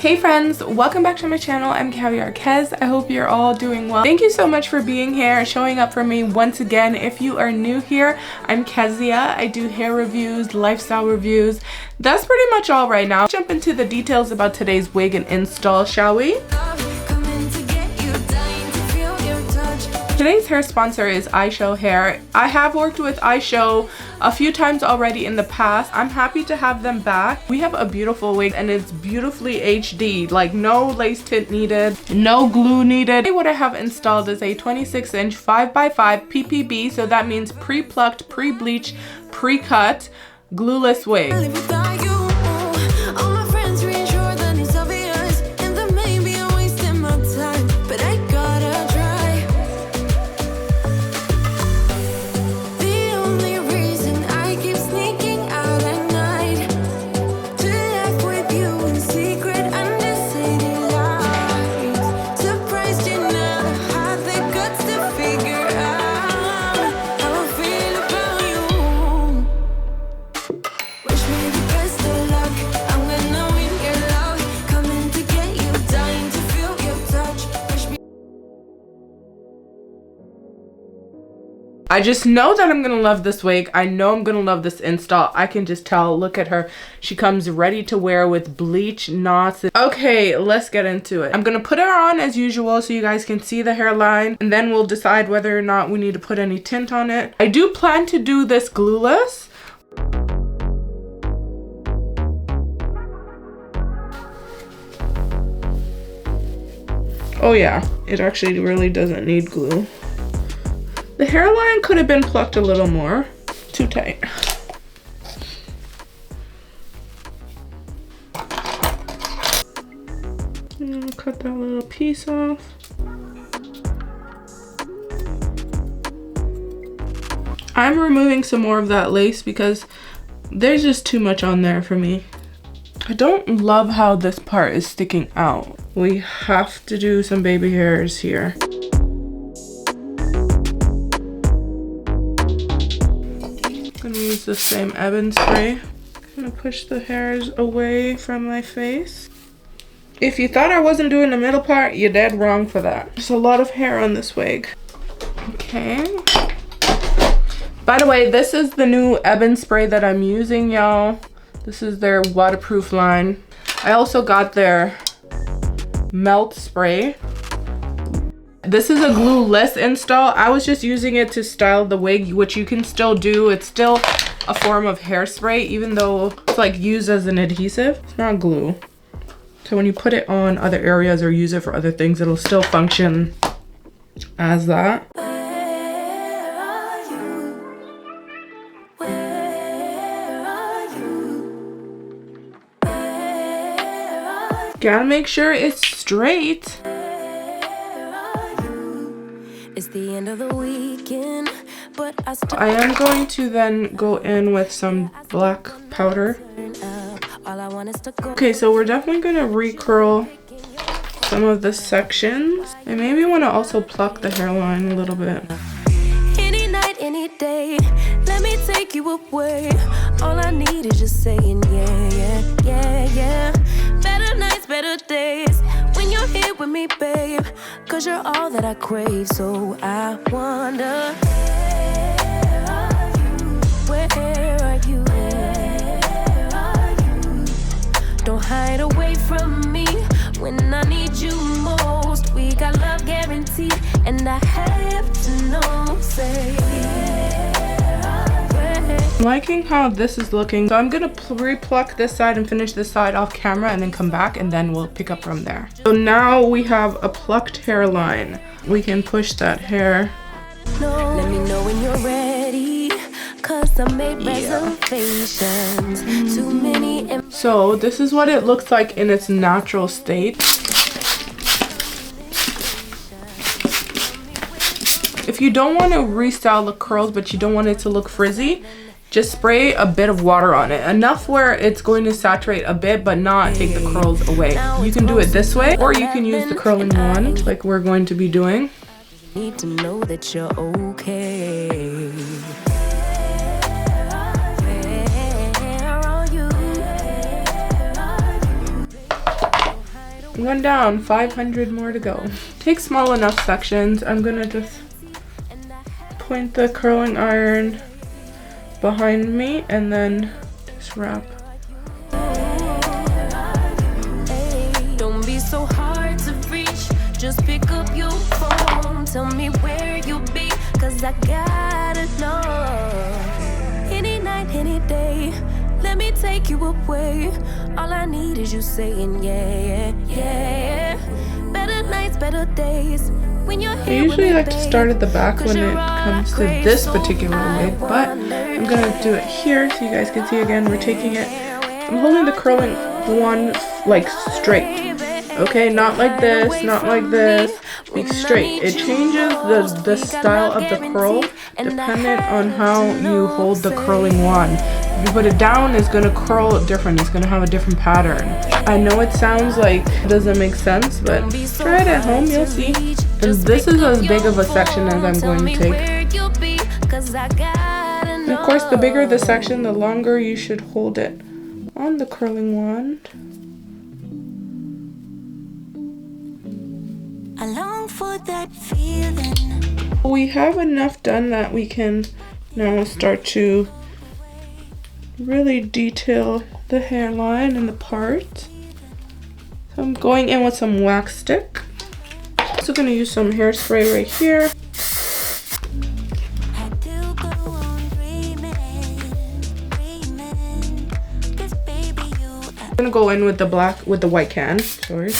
Hey friends, welcome back to my channel. I'm Caviar Kez. I hope you're all doing well. Thank you so much for being here and showing up for me once again. If you are new here, I'm Kezia. I do hair reviews, lifestyle reviews. That's pretty much all right now. Jump into the details about today's wig and install, shall we? Today's hair sponsor is Ishow Hair. I have worked with Ishow a few times already in the past. I'm happy to have them back. We have a beautiful wig and it's beautifully HD, like no lace tint needed, no glue needed. What I have installed is a 26-inch 5x5 PPB, so that means pre-plucked, pre-bleached, pre-cut, glueless wig. I just know that I'm gonna love this wig. I know I'm gonna love this install. I can just tell. Look at her. She comes ready to wear with bleach knots. Okay, let's get into it. I'm gonna put her on as usual so you guys can see the hairline, and then we'll decide whether or not we need to put any tint on it. I do plan to do this glueless. Oh yeah, it actually really doesn't need glue. The hairline could have been plucked a little more. Too tight. Cut that little piece off. I'm removing some more of that lace because there's just too much on there for me. I don't love how this part is sticking out. We have to do some baby hairs here. I'm gonna use the same Ebin spray. I'm gonna push the hairs away from my face. If you thought I wasn't doing the middle part, you're dead wrong for that. There's a lot of hair on this wig. Okay. By the way, this is the new Ebin spray that I'm using, y'all. This is their waterproof line. I also got their melt spray. This is a glueless install. I was just using it to style the wig, which you can still do. It's still a form of hairspray, even though it's like used as an adhesive. It's not glue. So when you put it on other areas or use it for other things, it'll still function as that. Gotta make sure it's straight. It's the end of the weekend, but I am going to then go in with some black powder. Okay, so we're definitely going to recurl some of the sections. I maybe want to also pluck the hairline a little bit. Any night, any day, let me take you away. All I need is just saying yeah, yeah, yeah, yeah. Better nights, better days. When you're here with me, babe, 'cause you're all that I crave. So I wonder, where are you? Where are you? Don't hide away from me when I need you most. We got love guaranteed, and I have to know, say, I'm liking how this is looking, so I'm gonna re-pluck this side and finish this side off camera and then come back and then we'll pick up from there. So now we have a plucked hairline. We can push that hair. Let me know when you're ready, 'cause I made reservations. Too many. So this is what it looks like in its natural state. If you don't want to restyle the curls but you don't want it to look frizzy, just spray a bit of water on it, enough where it's going to saturate a bit but not take the curls away. You can do it this way, or you can use the curling wand like we're going to be doing. Need to know that you're okay. one down, 500 more to go. Take small enough sections. I'm gonna just point the curling iron behind me and then just wrap. Don't be so hard to reach. Just pick up your phone. Tell me where you be, cause I gotta know. Any night, any day, let me take you away. All I need is you saying yeah, yeah, yeah. Better nights, better days. When you're here, I usually like to start at the back when it comes to this particular wig, but I'm gonna do it here so you guys can see again. We're taking it, I'm holding the curling one like straight. Okay, not like this, not like this, like straight. It changes the style of the curl dependent on how you hold the curling wand. If you put it down, it's gonna curl different. It's gonna have a different pattern. I know it sounds like it doesn't make sense, but try it at home, you'll see. And this is as big of a section as I'm going to take. And of course, the bigger the section, the longer you should hold it on the curling wand. I long for that feeling. We have enough done that we can now start to really detail the hairline and the parts. So I'm going in with some wax stick. Also going to use some hairspray right here. I'm going to go in with the white can. Sorry.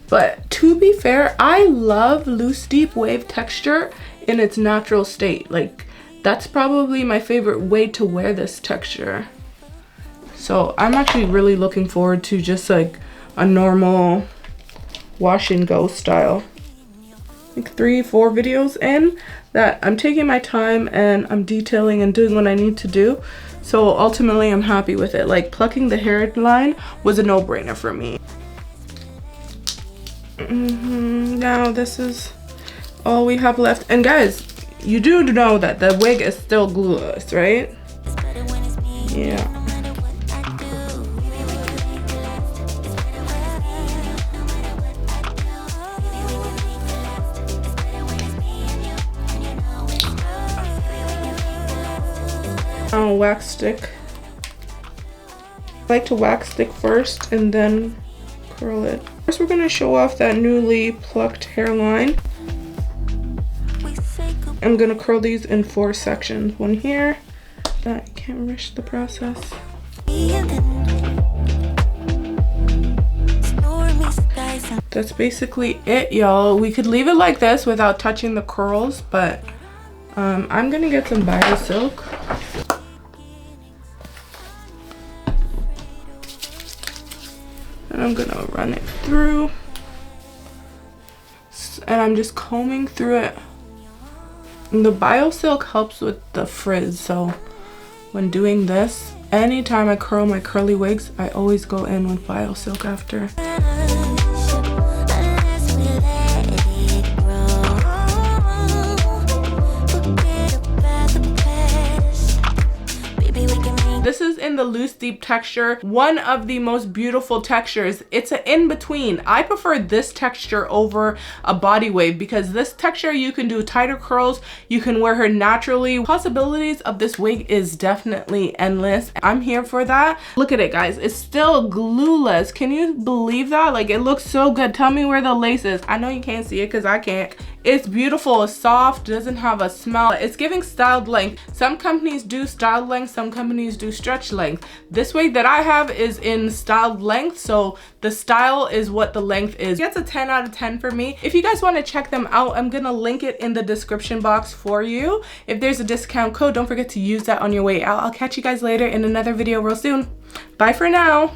But to be fair, I love loose deep wave texture in its natural state. Like, that's probably my favorite way to wear this texture. So I'm actually really looking forward to just like a normal wash and go style. Like 3-4 videos in that I'm taking my time and I'm detailing and doing what I need to do. So ultimately I'm happy with it. Like, plucking the hairline was a no-brainer for me. Now this is all we have left. And guys, you do know that the wig is still glueless, right? Yeah. Now wax stick. I like to wax stick first and then curl it. First, we're going to show off that newly plucked hairline. I'm going to curl these in 4 sections. One here. I can't rush the process. That's basically it, y'all. We could leave it like this without touching the curls, but I'm going to get some bio silk. And I'm gonna run it through. And I'm just combing through it. And the bio silk helps with the frizz, so when doing this, anytime I curl my curly wigs, I always go in with bio silk after. This is in the loose deep texture, one of the most beautiful textures. It's an in-between. I prefer this texture over a body wave because this texture, you can do tighter curls, you can wear her naturally. Possibilities of this wig is definitely endless. I'm here for that. Look at it, guys. It's still glueless. Can you believe that? Like, it looks so good. Tell me where the lace is. I know you can't see it because I can't. It's beautiful, it's soft, doesn't have a smell. It's giving styled length. Some companies do styled length, some companies do stretch length. This wig that I have is in styled length, so the style is what the length is. It gets a 10 out of 10 for me. If you guys want to check them out, I'm gonna link it in the description box for you. If there's a discount code, don't forget to use that on your way out. I'll catch you guys later in another video real soon. Bye for now.